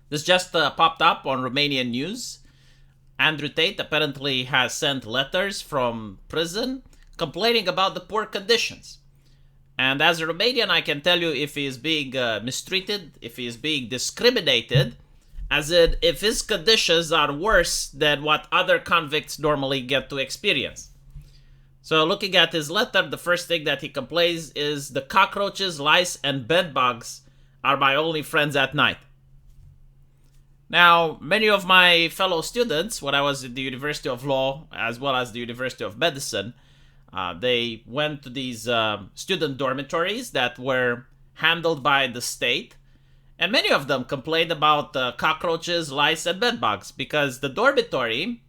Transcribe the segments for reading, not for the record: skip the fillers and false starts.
This just popped up on Romanian news. Andrew Tate apparently has sent letters from prison complaining about the poor conditions. And as a Romanian, I can tell you if he is being mistreated, if he is being discriminated, as in if his conditions are worse than what other convicts normally get to experience. So looking at his letter, the first thing that he complains is the cockroaches, lice, and bedbugs are my only friends at night. Now, many of my fellow students, when I was at the University of Law as well as the University of Medicine, they went to these student dormitories that were handled by the state, and many of them complained about cockroaches, lice, and bedbugs because the dormitory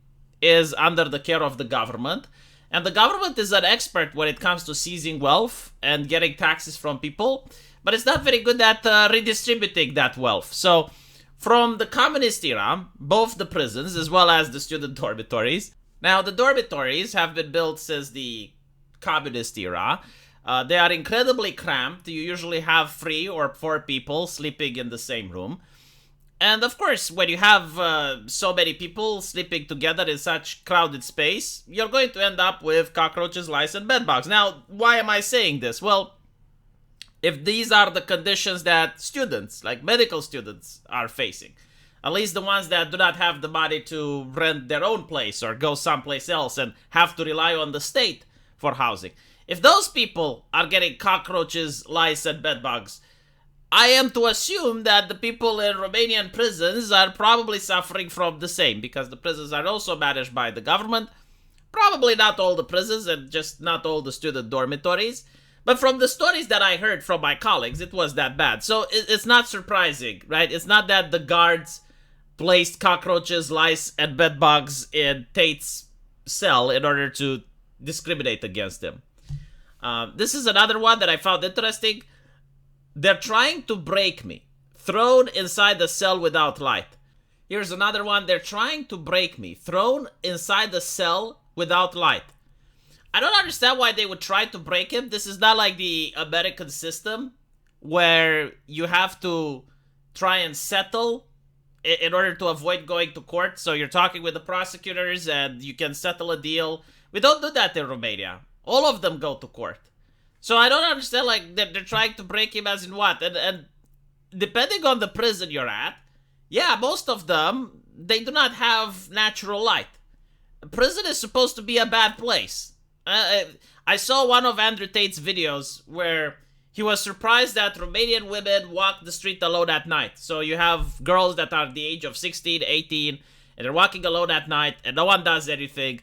is under the care of the government, and the government is an expert when it comes to seizing wealth and getting taxes from people, but it's not very good at redistributing that wealth. So, from the communist era, both the prisons as well as the student dormitories. Now, the dormitories have been built since the communist era. They are incredibly cramped. You usually have 3 or 4 people sleeping in the same room. And of course, when you have so many people sleeping together in such crowded space, you're going to end up with cockroaches, lice, and bedbugs. Now, why am I saying this? Well, if these are the conditions that students, like medical students, are facing, at least the ones that do not have the money to rent their own place or go someplace else and have to rely on the state for housing, if those people are getting cockroaches, lice, and bedbugs, I am to assume that the people in Romanian prisons are probably suffering from the same, because the prisons are also managed by the government. Probably not all the prisons and just not all the student dormitories. But from the stories that I heard from my colleagues, it was that bad. So it's not surprising, right? It's not that the guards placed cockroaches, lice, and bedbugs in Tate's cell in order to discriminate against him. This is another one that I found interesting. They're trying to break me. Thrown inside the cell without light. Here's another one. They're trying to break me. Thrown inside the cell without light. I don't understand why they would try to break him. This is not like the American system where you have to try and settle in order to avoid going to court. So you're talking with the prosecutors and you can settle a deal. We don't do that in Romania. All of them go to court. So I don't understand, like, they're trying to break him as in what? And depending on the prison you're at, yeah, most of them, they do not have natural light. Prison is supposed to be a bad place. I saw one of Andrew Tate's videos where he was surprised that Romanian women walk the street alone at night. So you have girls that are the age of 16, 18, and they're walking alone at night, and no one does anything.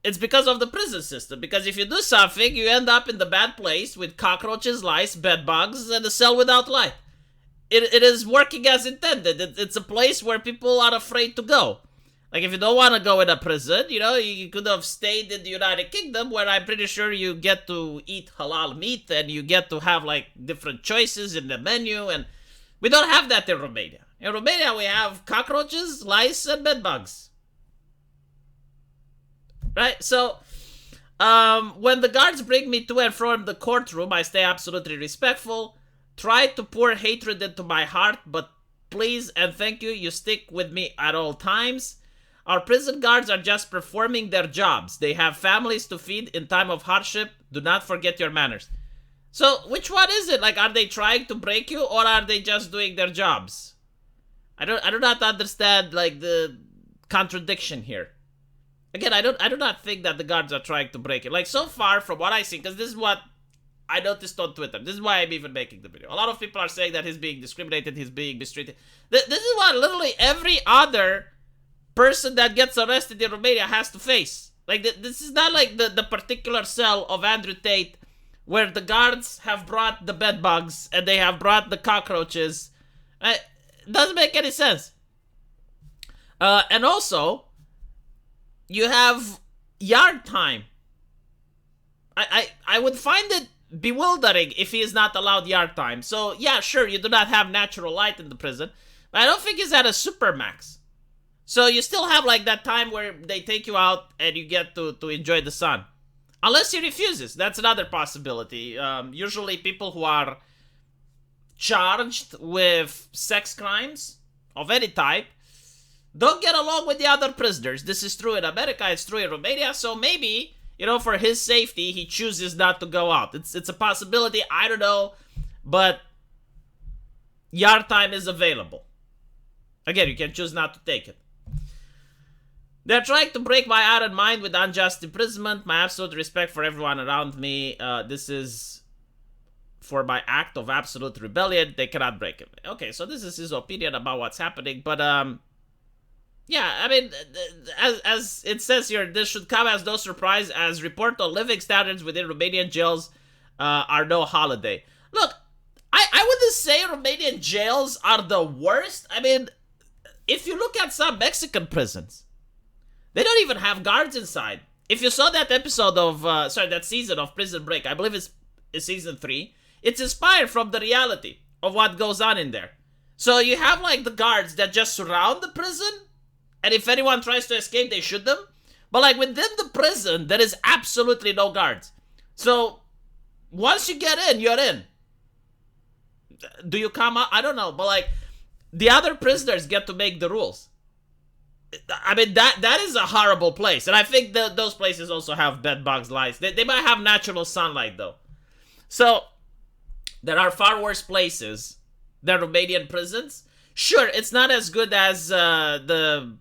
It's because of the prison system. Because if you do something, you end up in the bad place with cockroaches, lice, bedbugs, and a cell without light. It is working as intended. It's a place where people are afraid to go. Like, if you don't want to go in a prison, you could have stayed in the United Kingdom, where I'm pretty sure you get to eat halal meat and you get to have, like, different choices in the menu. And we don't have that in Romania. In Romania, we have cockroaches, lice, and bedbugs. Right? So, when the guards bring me to and from the courtroom, I stay absolutely respectful. Try to pour hatred into my heart, but please and thank you, you stick with me at all times. Our prison guards are just performing their jobs. They have families to feed in time of hardship. Do not forget your manners. So, which one is it? Like, are they trying to break you, or are they just doing their jobs? I do not understand, like, the contradiction here. Again, I do not think that the guards are trying to break it. Like, so far from what I see, because this is what I noticed on Twitter. This is why I'm even making the video. A lot of people are saying that he's being discriminated, he's being mistreated. This is what literally every other person that gets arrested in Romania has to face. Like, this is not like the particular cell of Andrew Tate where the guards have brought the bedbugs and they have brought the cockroaches. It doesn't make any sense. And also, you have yard time. I would find it bewildering if he is not allowed yard time. So, yeah, sure, you do not have natural light in the prison, but I don't think he's at a supermax. So you still have, like, that time where they take you out and you get to enjoy the sun. Unless he refuses. That's another possibility. Usually people who are charged with sex crimes of any type don't get along with the other prisoners. This is true in America, it's true in Romania, so maybe, for his safety, he chooses not to go out. It's a possibility, I don't know, but yard time is available. Again, you can choose not to take it. They're trying to break my iron mind with unjust imprisonment. My absolute respect for everyone around me. This is for my act of absolute rebellion. They cannot break it. Okay, so this is his opinion about what's happening. But, yeah, I mean, as it says here, this should come as no surprise as report on living standards within Romanian jails are no holiday. Look, I wouldn't say Romanian jails are the worst. I mean, if you look at some Mexican prisons, they don't even have guards inside. If you saw that episode of, that season of Prison Break, I believe it's season 3, it's inspired from the reality of what goes on in there. So you have, like, the guards that just surround the prison, and if anyone tries to escape, they shoot them. But, like, within the prison, there is absolutely no guards. So, once you get in, you're in. Do you come out? I don't know, but, like, the other prisoners get to make the rules. I mean, that is a horrible place. And I think those places also have bed bugs, lice. They might have natural sunlight, though. So, there are far worse places than Romanian prisons. Sure, it's not as good as the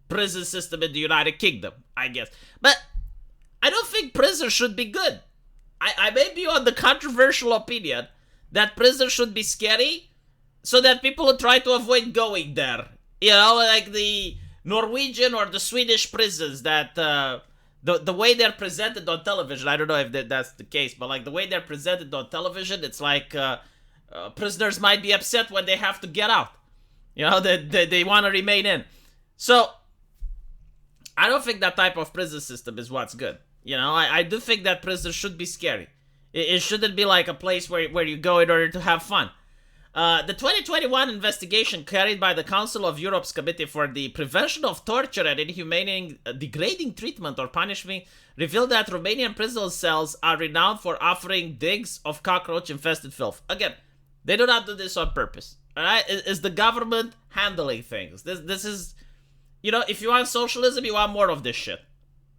prison system in the United Kingdom, I guess. But I don't think prisons should be good. I may be on the controversial opinion that prisons should be scary so that people will try to avoid going there. Like the Norwegian or the Swedish prisons that the way they're presented on television, I don't know if that's the case, but like the way they're presented on television, it's like prisoners might be upset when they have to get out. They want to remain in. So, I don't think that type of prison system is what's good. I do think that prisons should be scary. It shouldn't be like a place where you go in order to have fun. The 2021 investigation carried by the Council of Europe's Committee for the Prevention of Torture and Inhumane, Degrading Treatment or Punishment revealed that Romanian prison cells are renowned for offering digs of cockroach-infested filth. Again, they do not do this on purpose. Alright? It's the government handling things. This is... if you want socialism, you want more of this shit.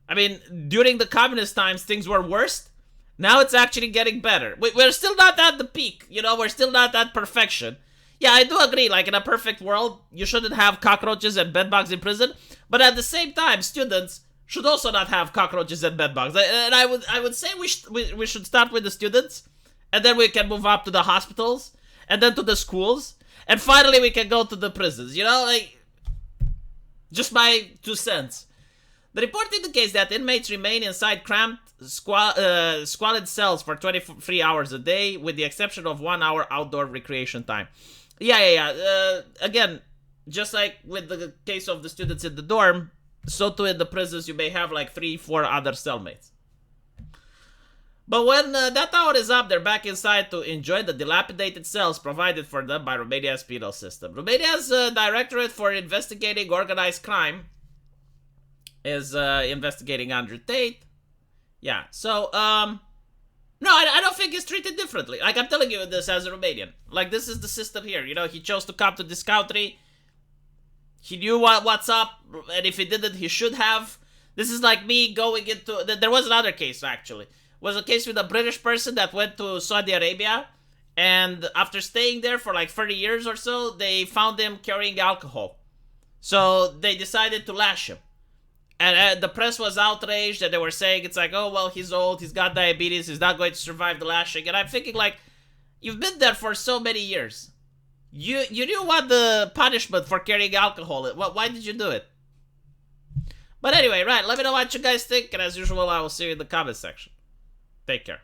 I mean, during the communist times, things were worse. Now it's actually getting better. We're still not at the peak, we're still not at perfection. Yeah, I do agree, like in a perfect world, you shouldn't have cockroaches and bedbugs in prison, but at the same time, students should also not have cockroaches and bedbugs. And I would say we should start with the students, and then we can move up to the hospitals, and then to the schools, and finally we can go to the prisons, just my 2 cents. The report indicates that inmates remain inside cramped, squalid cells for 23 hours a day, with the exception of 1 hour outdoor recreation time. Yeah. Again, just like with the case of the students in the dorm, so too in the prisons you may have like 3-4 other cellmates. But when that hour is up, they're back inside to enjoy the dilapidated cells provided for them by Romania's penal system. Romania's Directorate for Investigating Organized Crime is investigating Andrew Tate. Yeah, so, no, I don't think he's treated differently. Like, I'm telling you this as a Romanian. Like, this is the system here, he chose to come to this country. He knew what's up, and if he didn't, he should have. This is like me going into... There was another case, actually. It was a case with a British person that went to Saudi Arabia, and after staying there for like 30 years or so, they found him carrying alcohol. So, they decided to lash him. And the press was outraged, and they were saying, it's like, oh, well, he's old, he's got diabetes, he's not going to survive the lashing. And I'm thinking, like, you've been there for so many years. You knew what the punishment for carrying alcohol is. Why did you do it? But anyway, right, let me know what you guys think, and as usual, I will see you in the comment section. Take care.